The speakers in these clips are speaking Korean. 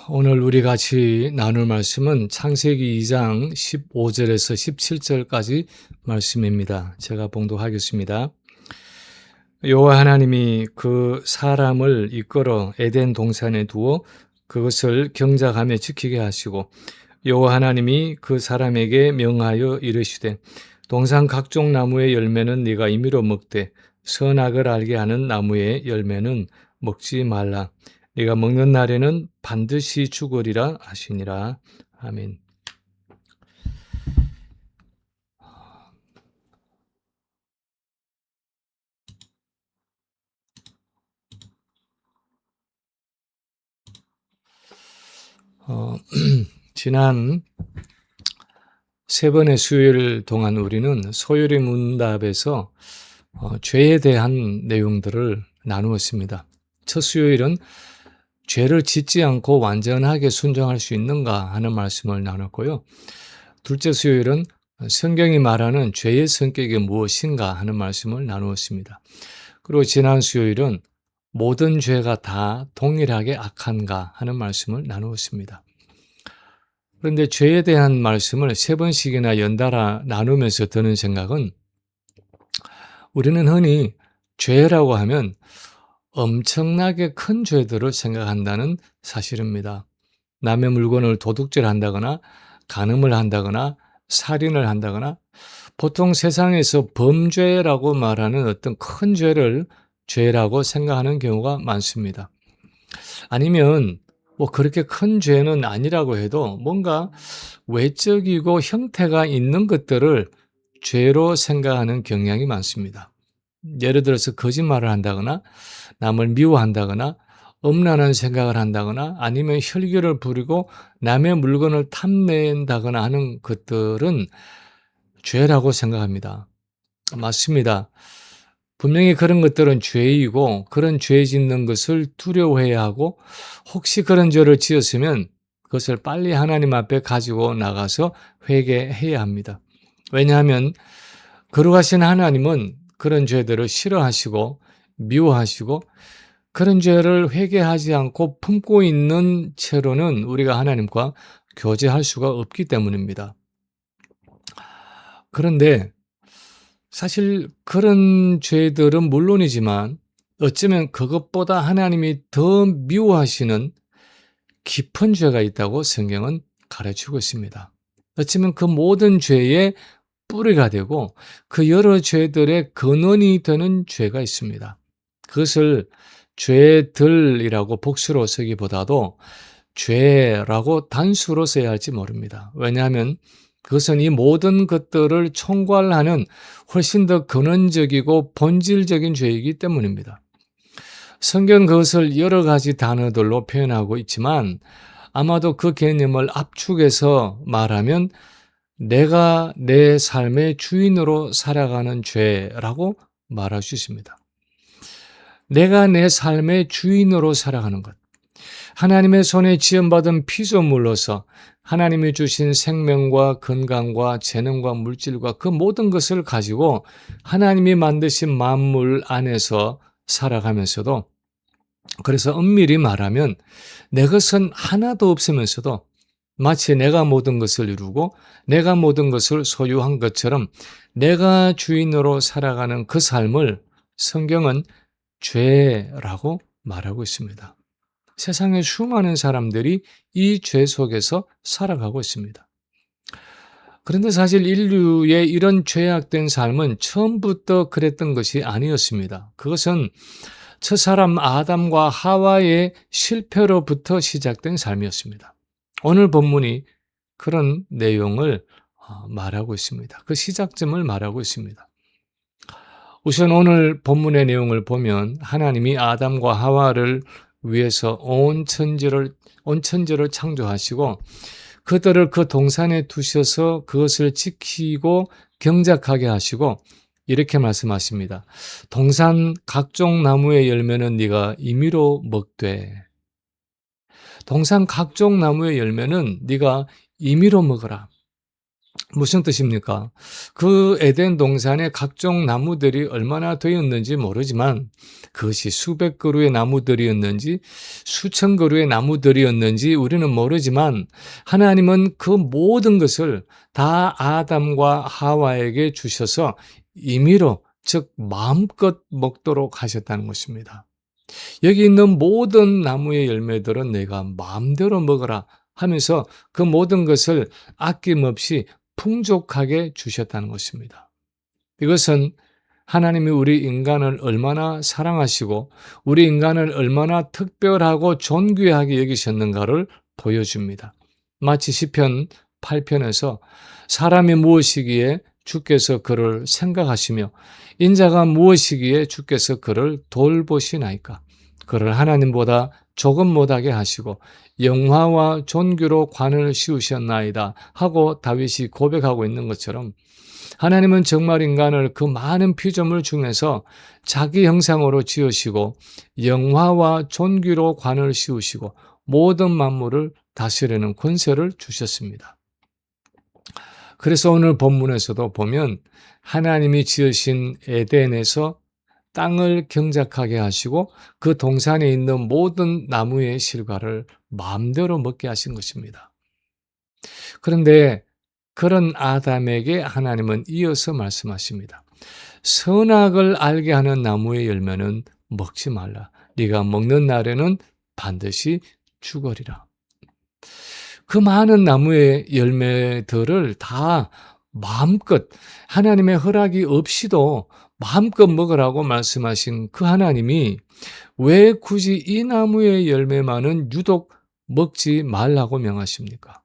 오늘 우리 같이 나눌 말씀은 창세기 2장 15절에서 17절까지 말씀입니다. 제가 봉독하겠습니다. 여호와 하나님이 그 사람을 이끌어 에덴 동산에 두어 그것을 경작하며 지키게 하시고 여호와 하나님이 그 사람에게 명하여 이르시되 동산 각종 나무의 열매는 네가 임의로 먹되 선악을 알게 하는 나무의 열매는 먹지 말라. 네가 먹는 날에는 반드시 죽으리라 하시니라. 아멘. 지난 세 번의 수요일 동안 우리는 소요리 문답에서 죄에 대한 내용들을 나누었습니다. 첫 수요일은 죄를 짓지 않고 완전하게 순종할 수 있는가 하는 말씀을 나눴고요. 둘째 수요일은 성경이 말하는 죄의 성격이 무엇인가 하는 말씀을 나누었습니다. 그리고 지난 수요일은 모든 죄가 다 동일하게 악한가 하는 말씀을 나누었습니다. 그런데 죄에 대한 말씀을 세 번씩이나 연달아 나누면서 드는 생각은 우리는 흔히 죄라고 하면 엄청나게 큰 죄들을 생각한다는 사실입니다. 남의 물건을 도둑질한다거나 간음을 한다거나 살인을 한다거나 보통 세상에서 범죄라고 말하는 어떤 큰 죄를 죄라고 생각하는 경우가 많습니다. 아니면 그렇게 큰 죄는 아니라고 해도 뭔가 외적이고 형태가 있는 것들을 죄로 생각하는 경향이 많습니다. 예를 들어서 거짓말을 한다거나 남을 미워한다거나 음란한 생각을 한다거나 아니면 혈기를 부리고 남의 물건을 탐낸다거나 하는 것들은 죄라고 생각합니다. 맞습니다. 분명히 그런 것들은 죄이고 그런 죄 짓는 것을 두려워해야 하고 혹시 그런 죄를 지었으면 그것을 빨리 하나님 앞에 가지고 나가서 회개해야 합니다. 왜냐하면 거룩하신 하나님은 그런 죄들을 싫어하시고 미워하시고 그런 죄를 회개하지 않고 품고 있는 채로는 우리가 하나님과 교제할 수가 없기 때문입니다. 그런데 사실 그런 죄들은 물론이지만 어쩌면 그것보다 하나님이 더 미워하시는 깊은 죄가 있다고 성경은 가르치고 있습니다. 어쩌면 그 모든 죄의 뿌리가 되고 그 여러 죄들의 근원이 되는 죄가 있습니다. 그것을 죄들이라고 복수로 쓰기보다도 죄라고 단수로 써야 할지 모릅니다. 왜냐하면 그것은 이 모든 것들을 총괄하는 훨씬 더 근원적이고 본질적인 죄이기 때문입니다. 성경은 그것을 여러 가지 단어들로 표현하고 있지만 아마도 그 개념을 압축해서 말하면 내가 내 삶의 주인으로 살아가는 죄라고 말할 수 있습니다. 내가 내 삶의 주인으로 살아가는 것. 하나님의 손에 지음받은 피조물로서 하나님이 주신 생명과 건강과 재능과 물질과 그 모든 것을 가지고 하나님이 만드신 만물 안에서 살아가면서도 그래서 엄밀히 말하면 내 것은 하나도 없으면서도 마치 내가 모든 것을 이루고 내가 모든 것을 소유한 것처럼 내가 주인으로 살아가는 그 삶을 성경은 죄라고 말하고 있습니다. 세상에 수많은 사람들이 이 죄 속에서 살아가고 있습니다. 그런데 사실 인류의 이런 죄악된 삶은 처음부터 그랬던 것이 아니었습니다. 그것은 첫사람 아담과 하와의 실패로부터 시작된 삶이었습니다. 오늘 본문이 그런 내용을 말하고 있습니다. 그 시작점을 말하고 있습니다. 우선 오늘 본문의 내용을 보면 하나님이 아담과 하와를 위해서 온 천지를 창조하시고 그들을 그 동산에 두셔서 그것을 지키고 경작하게 하시고 이렇게 말씀하십니다. 동산 각종 나무의 열매는 네가 임의로 먹되 동산 각종 나무의 열매는 네가 임의로 먹어라. 무슨 뜻입니까? 그 에덴 동산에 각종 나무들이 얼마나 되었는지 모르지만 그것이 수백 그루의 나무들이었는지 수천 그루의 나무들이었는지 우리는 모르지만 하나님은 그 모든 것을 다 아담과 하와에게 주셔서 임의로 즉 마음껏 먹도록 하셨다는 것입니다. 여기 있는 모든 나무의 열매들은 내가 마음대로 먹어라 하면서 그 모든 것을 아낌없이 풍족하게 주셨다는 것입니다. 이것은 하나님이 우리 인간을 얼마나 사랑하시고 우리 인간을 얼마나 특별하고 존귀하게 여기셨는가를 보여줍니다. 마치 시편 8편에서 사람이 무엇이기에 주께서 그를 생각하시며 인자가 무엇이기에 주께서 그를 돌보시나이까. 그를 하나님보다 조금 못하게 하시고 영화와 존귀로 관을 씌우셨나이다 하고 다윗이 고백하고 있는 것처럼 하나님은 정말 인간을 그 많은 피조물 중에서 자기 형상으로 지으시고 영화와 존귀로 관을 씌우시고 모든 만물을 다스리는 권세를 주셨습니다. 그래서 오늘 본문에서도 보면 하나님이 지으신 에덴에서 땅을 경작하게 하시고 그 동산에 있는 모든 나무의 실과를 마음대로 먹게 하신 것입니다. 그런데 그런 아담에게 하나님은 이어서 말씀하십니다. 선악을 알게 하는 나무의 열매는 먹지 말라. 네가 먹는 날에는 반드시 죽으리라. 그 많은 나무의 열매들을 다 마음껏 하나님의 허락이 없이도 마음껏 먹으라고 말씀하신 그 하나님이 왜 굳이 이 나무의 열매만은 유독 먹지 말라고 명하십니까?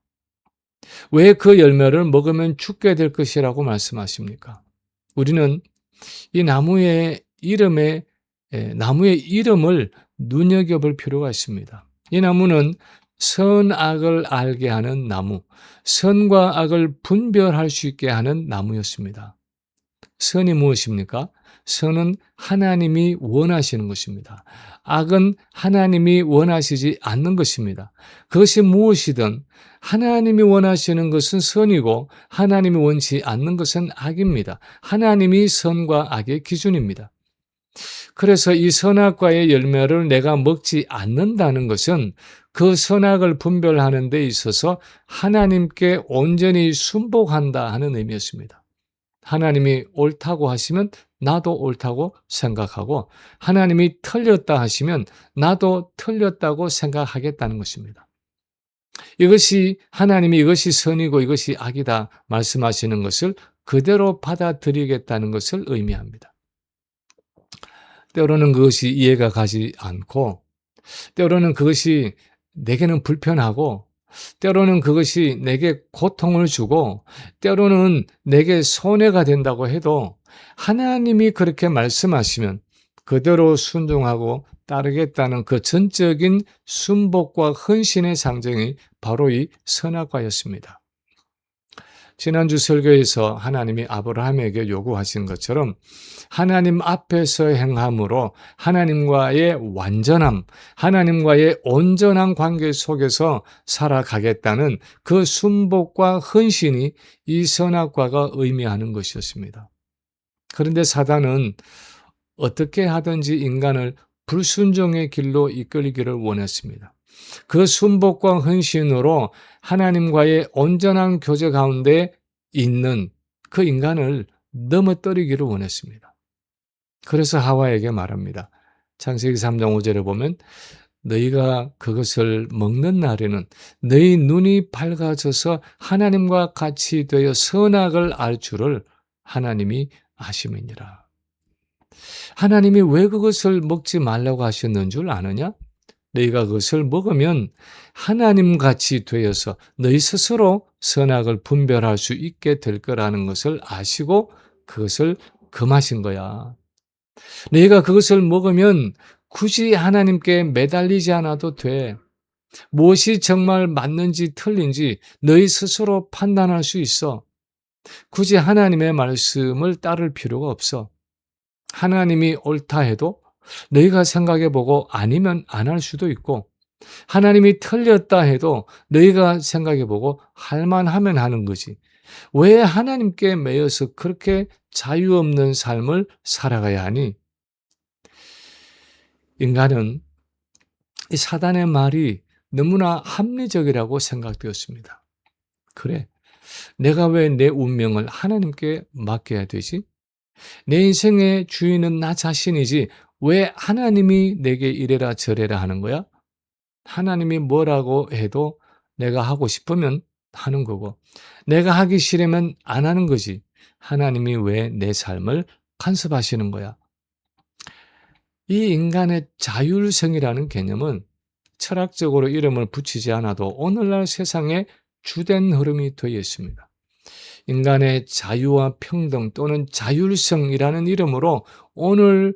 왜 그 열매를 먹으면 죽게 될 것이라고 말씀하십니까? 우리는 이 나무의 이름을 눈여겨볼 필요가 있습니다. 이 나무는 선악을 알게 하는 나무, 선과 악을 분별할 수 있게 하는 나무였습니다. 선이 무엇입니까? 선은 하나님이 원하시는 것입니다. 악은 하나님이 원하시지 않는 것입니다. 그것이 무엇이든 하나님이 원하시는 것은 선이고 하나님이 원치 않는 것은 악입니다. 하나님이 선과 악의 기준입니다. 그래서 이 선악과의 열매를 내가 먹지 않는다는 것은 그 선악을 분별하는 데 있어서 하나님께 온전히 순복한다 하는 의미였습니다. 하나님이 옳다고 하시면 나도 옳다고 생각하고 하나님이 틀렸다 하시면 나도 틀렸다고 생각하겠다는 것입니다. 이것이 하나님이 이것이 선이고 이것이 악이다 말씀하시는 것을 그대로 받아들이겠다는 것을 의미합니다. 때로는 그것이 이해가 가지 않고 때로는 그것이 내게는 불편하고 때로는 그것이 내게 고통을 주고 때로는 내게 손해가 된다고 해도 하나님이 그렇게 말씀하시면 그대로 순종하고 따르겠다는 그 전적인 순복과 헌신의 상징이 바로 이 선악과였습니다. 지난주 설교에서 하나님이 아브라함에게 요구하신 것처럼 하나님 앞에서 행함으로 하나님과의 완전함, 하나님과의 온전한 관계 속에서 살아가겠다는 그 순복과 헌신이 이 선악과가 의미하는 것이었습니다. 그런데 사단은 어떻게 하든지 인간을 불순종의 길로 이끌기를 원했습니다. 그 순복과 헌신으로 하나님과의 온전한 교제 가운데 있는 그 인간을 넘어뜨리기를 원했습니다. 그래서 하와에게 말합니다. 창세기 3장 5절에 보면 너희가 그것을 먹는 날에는 너희 눈이 밝아져서 하나님과 같이 되어 선악을 알 줄을 하나님이 아심이니라. 하나님이 왜 그것을 먹지 말라고 하셨는 줄 아느냐? 너희가 그것을 먹으면 하나님같이 되어서 너희 스스로 선악을 분별할 수 있게 될 거라는 것을 아시고 그것을 금하신 거야. 너희가 그것을 먹으면 굳이 하나님께 매달리지 않아도 돼. 무엇이 정말 맞는지 틀린지 너희 스스로 판단할 수 있어. 굳이 하나님의 말씀을 따를 필요가 없어. 하나님이 옳다 해도 너희가 생각해보고 아니면 안 할 수도 있고 하나님이 틀렸다 해도 너희가 생각해보고 할 만하면 하는 거지. 왜 하나님께 매여서 그렇게 자유 없는 삶을 살아가야 하니? 인간은 이 사단의 말이 너무나 합리적이라고 생각되었습니다. 그래, 내가 왜 내 운명을 하나님께 맡겨야 되지? 내 인생의 주인은 나 자신이지 왜 하나님이 내게 이래라 저래라 하는 거야? 하나님이 뭐라고 해도 내가 하고 싶으면 하는 거고, 내가 하기 싫으면 안 하는 거지. 하나님이 왜 내 삶을 간섭하시는 거야? 이 인간의 자율성이라는 개념은 철학적으로 이름을 붙이지 않아도 오늘날 세상의 주된 흐름이 되어 있습니다. 인간의 자유와 평등 또는 자율성이라는 이름으로 오늘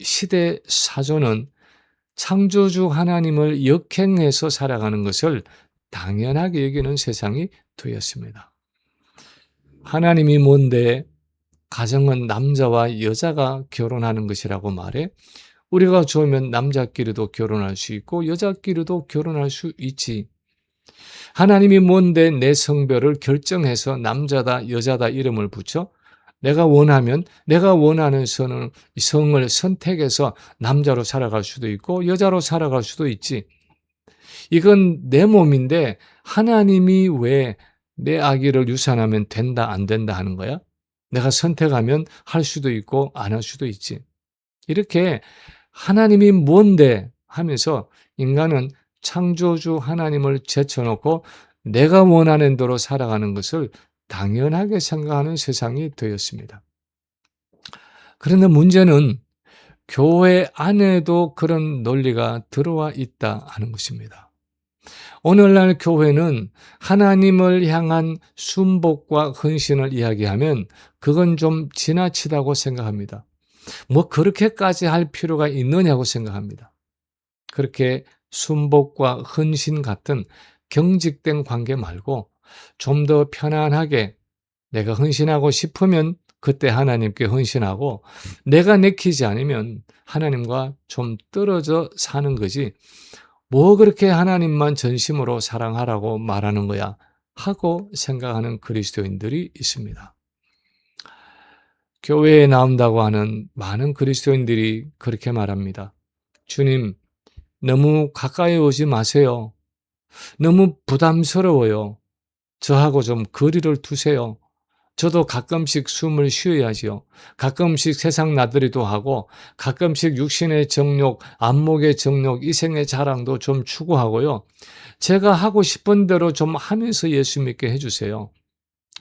시대 사조는 창조주 하나님을 역행해서 살아가는 것을 당연하게 여기는 세상이 되었습니다. 하나님이 뭔데 가정은 남자와 여자가 결혼하는 것이라고 말해? 우리가 좋으면 남자끼리도 결혼할 수 있고 여자끼리도 결혼할 수 있지. 하나님이 뭔데 내 성별을 결정해서 남자다 여자다 이름을 붙여? 내가 원하면 내가 원하는 성을 선택해서 남자로 살아갈 수도 있고 여자로 살아갈 수도 있지. 이건 내 몸인데 하나님이 왜 내 아기를 유산하면 된다 안 된다 하는 거야? 내가 선택하면 할 수도 있고 안 할 수도 있지. 이렇게 하나님이 뭔데 하면서 인간은 창조주 하나님을 제쳐놓고 내가 원하는 대로 살아가는 것을 당연하게 생각하는 세상이 되었습니다. 그런데 문제는 교회 안에도 그런 논리가 들어와 있다 하는 것입니다. 오늘날 교회는 하나님을 향한 순복과 헌신을 이야기하면 그건 좀 지나치다고 생각합니다. 뭐 그렇게까지 할 필요가 있느냐고 생각합니다. 그렇게 순복과 헌신 같은 경직된 관계 말고 좀 더 편안하게 내가 헌신하고 싶으면 그때 하나님께 헌신하고 내가 내키지 않으면 하나님과 좀 떨어져 사는 거지 뭐 그렇게 하나님만 전심으로 사랑하라고 말하는 거야 하고 생각하는 그리스도인들이 있습니다. 교회에 나온다고 하는 많은 그리스도인들이 그렇게 말합니다. 주님, 너무 가까이 오지 마세요. 너무 부담스러워요. 저하고 좀 거리를 두세요. 저도 가끔씩 숨을 쉬어야지요. 가끔씩 세상 나들이도 하고 가끔씩 육신의 정욕, 안목의 정욕, 이생의 자랑도 좀 추구하고요. 제가 하고 싶은 대로 좀 하면서 예수 믿게 해주세요.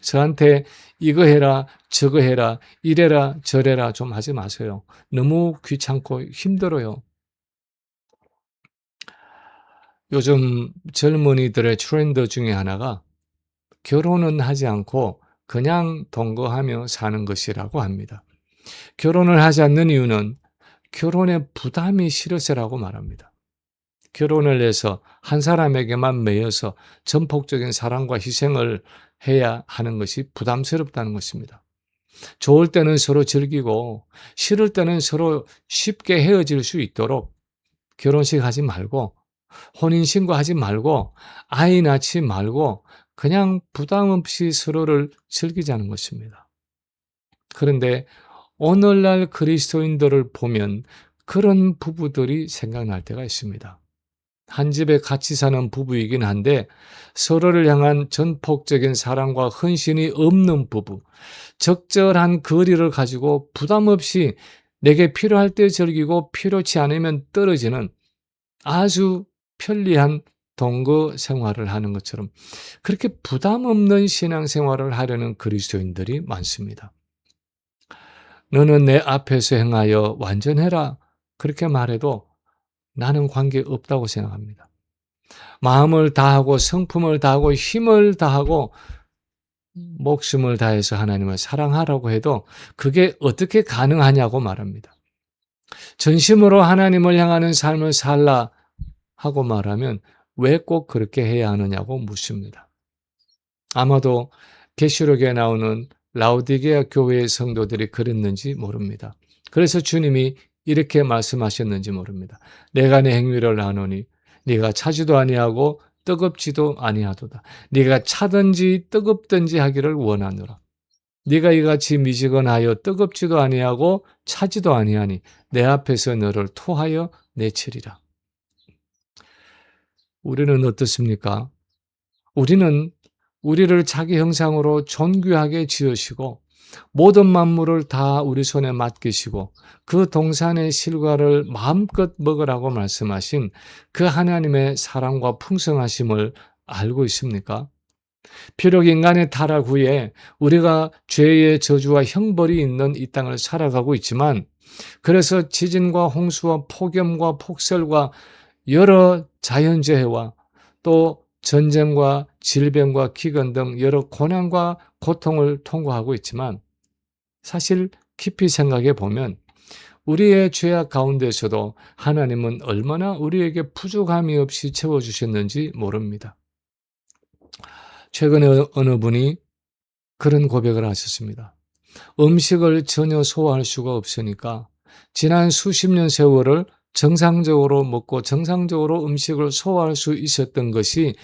저한테 이거 해라, 저거 해라, 이래라, 저래라 좀 하지 마세요. 너무 귀찮고 힘들어요. 요즘 젊은이들의 트렌드 중에 하나가 결혼은 하지 않고 그냥 동거하며 사는 것이라고 합니다. 결혼을 하지 않는 이유는 결혼의 부담이 싫어서라고 말합니다. 결혼을 해서 한 사람에게만 매여서 전폭적인 사랑과 희생을 해야 하는 것이 부담스럽다는 것입니다. 좋을 때는 서로 즐기고 싫을 때는 서로 쉽게 헤어질 수 있도록 결혼식 하지 말고 혼인신고 하지 말고 아이 낳지 말고 그냥 부담 없이 서로를 즐기자는 것입니다. 그런데 오늘날 그리스도인들을 보면 그런 부부들이 생각날 때가 있습니다. 한 집에 같이 사는 부부이긴 한데 서로를 향한 전폭적인 사랑과 헌신이 없는 부부, 적절한 거리를 가지고 부담 없이 내게 필요할 때 즐기고 필요치 않으면 떨어지는 아주 편리한 동거 생활을 하는 것처럼 그렇게 부담 없는 신앙생활을 하려는 그리스도인들이 많습니다. 너는 내 앞에서 행하여 완전해라 그렇게 말해도 나는 관계 없다고 생각합니다. 마음을 다하고 성품을 다하고 힘을 다하고 목숨을 다해서 하나님을 사랑하라고 해도 그게 어떻게 가능하냐고 말합니다. 전심으로 하나님을 향하는 삶을 살라 하고 말하면 왜 꼭 그렇게 해야 하느냐고 묻습니다. 아마도 계시록에 나오는 라오디게아 교회의 성도들이 그랬는지 모릅니다. 그래서 주님이 이렇게 말씀하셨는지 모릅니다. 내가 내 행위를 아노니 네가 차지도 아니하고 뜨겁지도 아니하도다. 네가 차든지 뜨겁든지 하기를 원하노라. 네가 이같이 미지근하여 뜨겁지도 아니하고 차지도 아니하니 내 앞에서 너를 토하여 내치리라. 우리는 어떻습니까? 우리는 우리를 자기 형상으로 존귀하게 지으시고 모든 만물을 다 우리 손에 맡기시고 그 동산의 실과를 마음껏 먹으라고 말씀하신 그 하나님의 사랑과 풍성하심을 알고 있습니까? 비록 인간의 타락 후에 우리가 죄의 저주와 형벌이 있는 이 땅을 살아가고 있지만, 그래서 지진과 홍수와 폭염과 폭설과 여러 자연재해와 또 전쟁과 질병과 기근 등 여러 고난과 고통을 통과하고 있지만, 사실 깊이 생각해 보면 우리의 죄악 가운데서도 하나님은 얼마나 우리에게 부족함이 없이 채워주셨는지 모릅니다. 최근에 어느 분이 그런 고백을 하셨습니다. 음식을 전혀 소화할 수가 없으니까 지난 수십 년 세월을 정상적으로 먹고 정상적으로 음식을 소화할 수 있었던 것이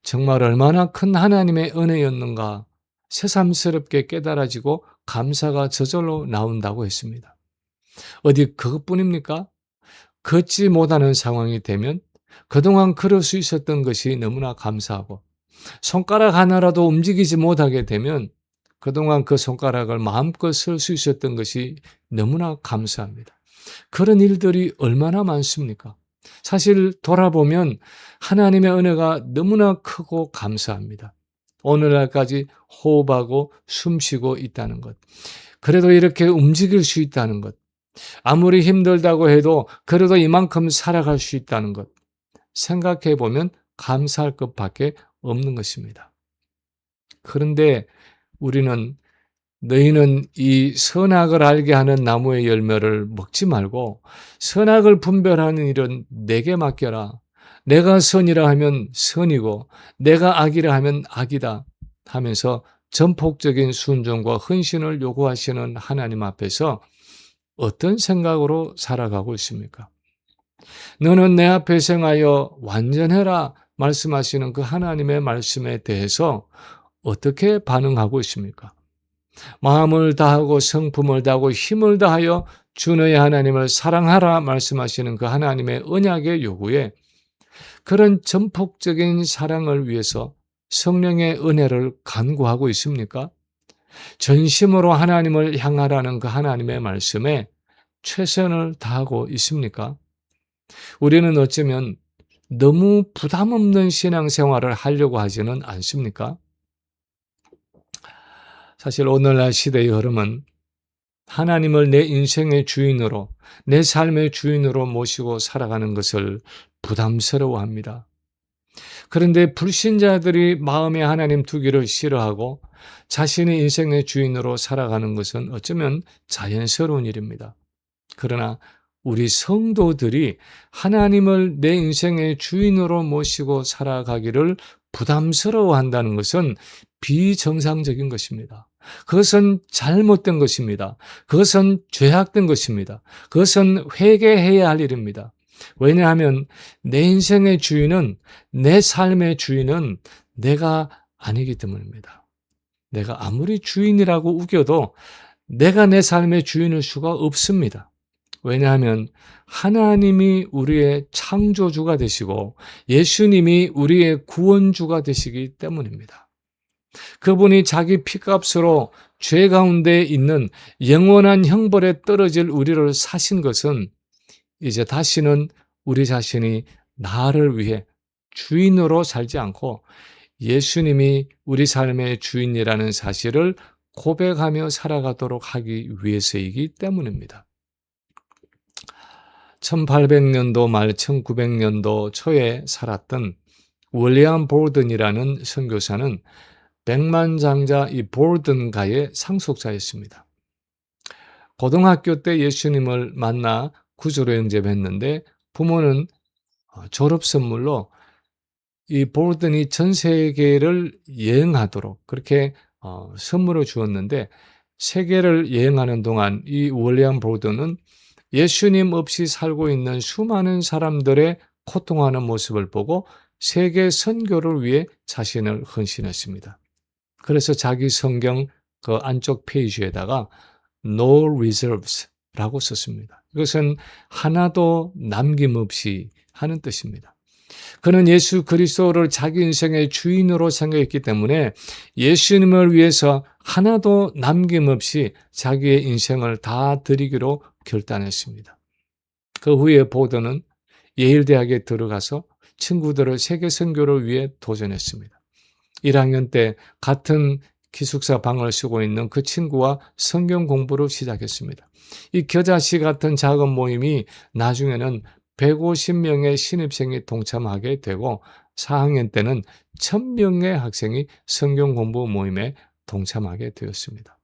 정말 얼마나 큰 하나님의 은혜였는가 새삼스럽게 깨달아지고 감사가 저절로 나온다고 했습니다. 어디 그것뿐입니까? 걷지 못하는 상황이 되면 그동안 걸을 수 있었던 것이 너무나 감사하고, 손가락 하나라도 움직이지 못하게 되면 그동안 그 손가락을 마음껏 쓸 수 있었던 것이 너무나 감사합니다. 그런 일들이 얼마나 많습니까? 사실 돌아보면 하나님의 은혜가 너무나 크고 감사합니다. 오늘날까지 호흡하고 숨쉬고 있다는 것, 그래도 이렇게 움직일 수 있다는 것, 아무리 힘들다고 해도 그래도 이만큼 살아갈 수 있다는 것, 생각해 보면 감사할 것밖에 없는 것입니다. 그런데 우리는 너희는 이 선악을 알게 하는 나무의 열매를 먹지 말고 선악을 분별하는 일은 내게 맡겨라. 내가 선이라 하면 선이고 내가 악이라 하면 악이다 하면서 전폭적인 순종과 헌신을 요구하시는 하나님 앞에서 어떤 생각으로 살아가고 있습니까? 너는 내 앞에 생하여 완전해라 말씀하시는 그 하나님의 말씀에 대해서 어떻게 반응하고 있습니까? 마음을 다하고 성품을 다하고 힘을 다하여 주 너의 하나님을 사랑하라 말씀하시는 그 하나님의 언약의 요구에 그런 전폭적인 사랑을 위해서 성령의 은혜를 간구하고 있습니까? 전심으로 하나님을 향하라는 그 하나님의 말씀에 최선을 다하고 있습니까? 우리는 어쩌면 너무 부담 없는 신앙생활을 하려고 하지는 않습니까? 사실 오늘날 시대의 흐름은 하나님을 내 인생의 주인으로, 내 삶의 주인으로 모시고 살아가는 것을 부담스러워합니다. 그런데 불신자들이 마음에 하나님 두기를 싫어하고 자신의 인생의 주인으로 살아가는 것은 어쩌면 자연스러운 일입니다. 그러나 우리 성도들이 하나님을 내 인생의 주인으로 모시고 살아가기를 부담스러워한다는 것은 비정상적인 것입니다. 그것은 잘못된 것입니다. 그것은 죄악된 것입니다. 그것은 회개해야 할 일입니다. 왜냐하면 내 인생의 주인은, 내 삶의 주인은 내가 아니기 때문입니다. 내가 아무리 주인이라고 우겨도 내가 내 삶의 주인일 수가 없습니다. 왜냐하면 하나님이 우리의 창조주가 되시고 예수님이 우리의 구원주가 되시기 때문입니다. 그분이 자기 피값으로 죄 가운데 있는 영원한 형벌에 떨어질 우리를 사신 것은 이제 다시는 우리 자신이 나를 위해 주인으로 살지 않고 예수님이 우리 삶의 주인이라는 사실을 고백하며 살아가도록 하기 위해서이기 때문입니다. 1800년도 말 1900년도 초에 살았던 윌리엄 볼든이라는 선교사는 백만장자 이 볼든가의 상속자였습니다. 고등학교 때 예수님을 만나 구주로 영접했는데 부모는 졸업 선물로 이 볼든이 전 세계를 여행하도록 그렇게 선물을 주었는데, 세계를 여행하는 동안 이 윌리엄 볼든은 예수님 없이 살고 있는 수많은 사람들의 고통하는 모습을 보고 세계 선교를 위해 자신을 헌신했습니다. 그래서 자기 성경 그 안쪽 페이지에다가 No reserves라고 썼습니다. 이것은 하나도 남김없이 하는 뜻입니다. 그는 예수 그리스도를 자기 인생의 주인으로 생각했기 때문에 예수님을 위해서 하나도 남김없이 자기의 인생을 다 드리기로 결단했습니다. 그 후에 보더는 예일대학에 들어가서 친구들을 세계 선교를 위해 도전했습니다. 1학년 때 같은 기숙사 방을 쓰고 있는 그 친구와 성경 공부를 시작했습니다. 이 겨자씨 같은 작은 모임이 나중에는 150명의 신입생이 동참하게 되고 4학년 때는 1000명의 학생이 성경 공부 모임에 동참하게 되었습니다.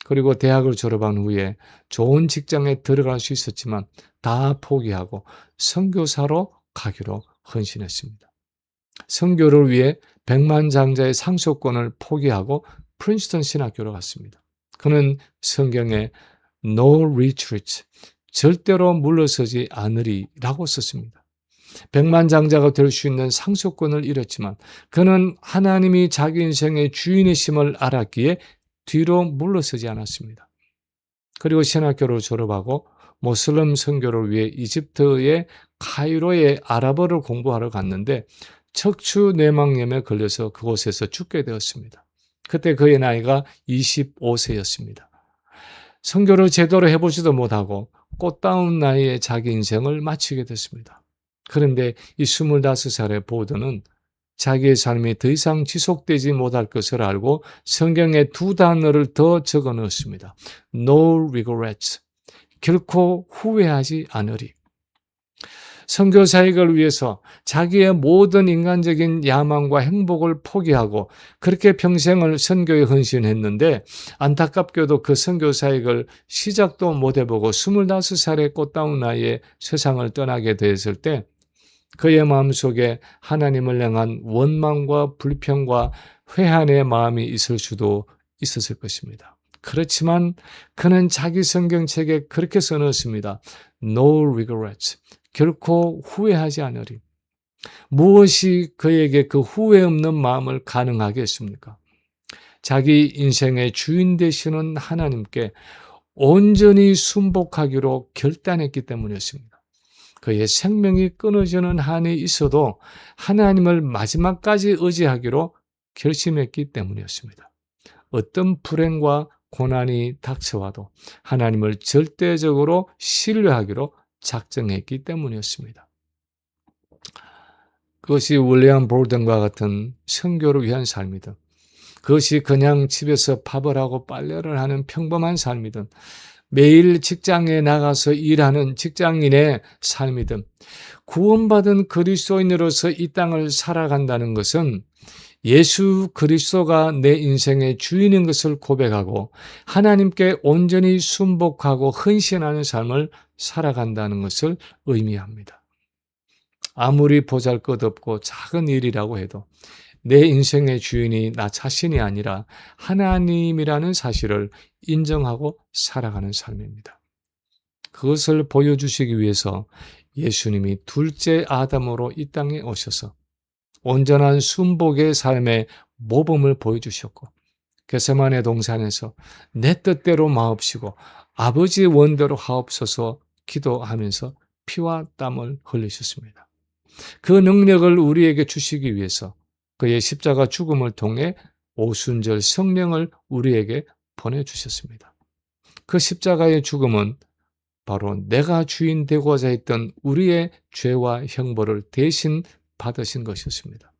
그리고 대학을 졸업한 후에 좋은 직장에 들어갈 수 있었지만 다 포기하고 선교사로 가기로 헌신했습니다. 선교를 위해 백만장자의 상속권을 포기하고 프린스턴 신학교로 갔습니다. 그는 성경에 No retreat, 절대로 물러서지 않으리라고 썼습니다. 백만장자가 될 수 있는 상속권을 잃었지만 그는 하나님이 자기 인생의 주인이심을 알았기에 뒤로 물러서지 않았습니다. 그리고 신학교를 졸업하고 모슬림 선교를 위해 이집트의 카이로의 아랍어를 공부하러 갔는데 척추 뇌망염에 걸려서 그곳에서 죽게 되었습니다. 그때 그의 나이가 25세였습니다. 선교를 제대로 해보지도 못하고 꽃다운 나이에 자기 인생을 마치게 됐습니다. 그런데 이 25살의 보드는 자기의 삶이 더 이상 지속되지 못할 것을 알고 성경에 두 단어를 더 적어 넣었습니다. No regrets. 결코 후회하지 않으리. 선교 사역을 위해서 자기의 모든 인간적인 야망과 행복을 포기하고 그렇게 평생을 선교에 헌신했는데 안타깝게도 그 선교 사역을 시작도 못 해보고 25살의 꽃다운 나이에 세상을 떠나게 되었을 때 그의 마음속에 하나님을 향한 원망과 불평과 회한의 마음이 있을 수도 있었을 것입니다. 그렇지만 그는 자기 성경책에 그렇게 써놓습니다. No regrets. 결코 후회하지 않으리. 무엇이 그에게 그 후회 없는 마음을 가능하게 했습니까? 자기 인생의 주인 되시는 하나님께 온전히 순복하기로 결단했기 때문이었습니다. 그의 생명이 끊어지는 한이 있어도 하나님을 마지막까지 의지하기로 결심했기 때문이었습니다. 어떤 불행과 고난이 닥쳐와도 하나님을 절대적으로 신뢰하기로 작정했기 때문이었습니다. 그것이 윌리엄 볼든과 같은 선교를 위한 삶이든 그것이 그냥 집에서 밥을 하고 빨래를 하는 평범한 삶이든 매일 직장에 나가서 일하는 직장인의 삶이든 구원받은 그리스도인으로서 이 땅을 살아간다는 것은 예수 그리스도가 내 인생의 주인인 것을 고백하고 하나님께 온전히 순복하고 헌신하는 삶을 살아간다는 것을 의미합니다. 아무리 보잘것없고 작은 일이라고 해도 내 인생의 주인이 나 자신이 아니라 하나님이라는 사실을 인정하고 살아가는 삶입니다. 그것을 보여주시기 위해서 예수님이 둘째 아담으로 이 땅에 오셔서 온전한 순복의 삶의 모범을 보여주셨고 겟세마네 동산에서 내 뜻대로 마옵시고 아버지 원대로 하옵소서 기도하면서 피와 땀을 흘리셨습니다. 그 능력을 우리에게 주시기 위해서 그의 십자가 죽음을 통해 오순절 성령을 우리에게 보내주셨습니다. 그 십자가의 죽음은 바로 내가 주인 되고자 했던 우리의 죄와 형벌을 대신 받으신 것이었습니다.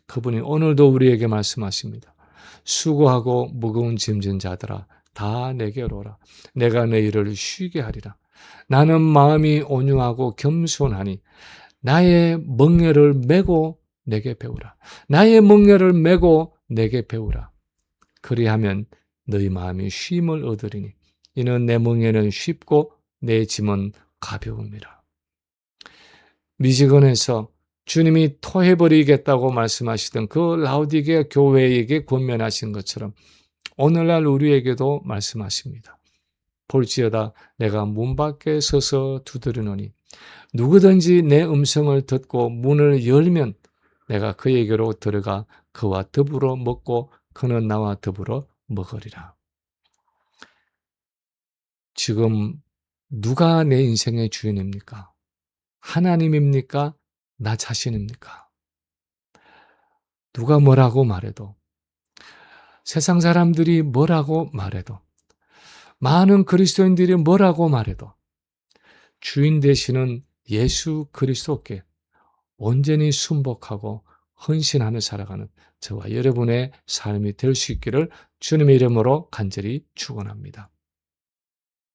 그분이 오늘도 우리에게 말씀하십니다. 수고하고 무거운 짐진 자들아 다 내게로 오라. 내가 너희를 쉬게 하리라. 나는 마음이 온유하고 겸손하니 나의 멍에를 메고 내게 배우라. 나의 멍에를 메고 내게 배우라. 그리하면 너희 마음이 쉼을 얻으리니 이는 내 멍에는 쉽고 내 짐은 가벼움이라. 미시건에서 주님이 토해버리겠다고 말씀하시던 그 라오디게아 교회에게 권면하신 것처럼 오늘날 우리에게도 말씀하십니다. 볼지어다 내가 문 밖에 서서 두드리노니 누구든지 내 음성을 듣고 문을 열면 내가 그에게로 들어가 그와 더불어 먹고 그는 나와 더불어 먹으리라. 지금 누가 내 인생의 주인입니까? 하나님입니까? 나 자신입니까? 누가 뭐라고 말해도, 세상 사람들이 뭐라고 말해도, 많은 그리스도인들이 뭐라고 말해도 주인 되시는 예수 그리스도께 온전히 순복하고 헌신하며 살아가는 저와 여러분의 삶이 될 수 있기를 주님의 이름으로 간절히 축원합니다.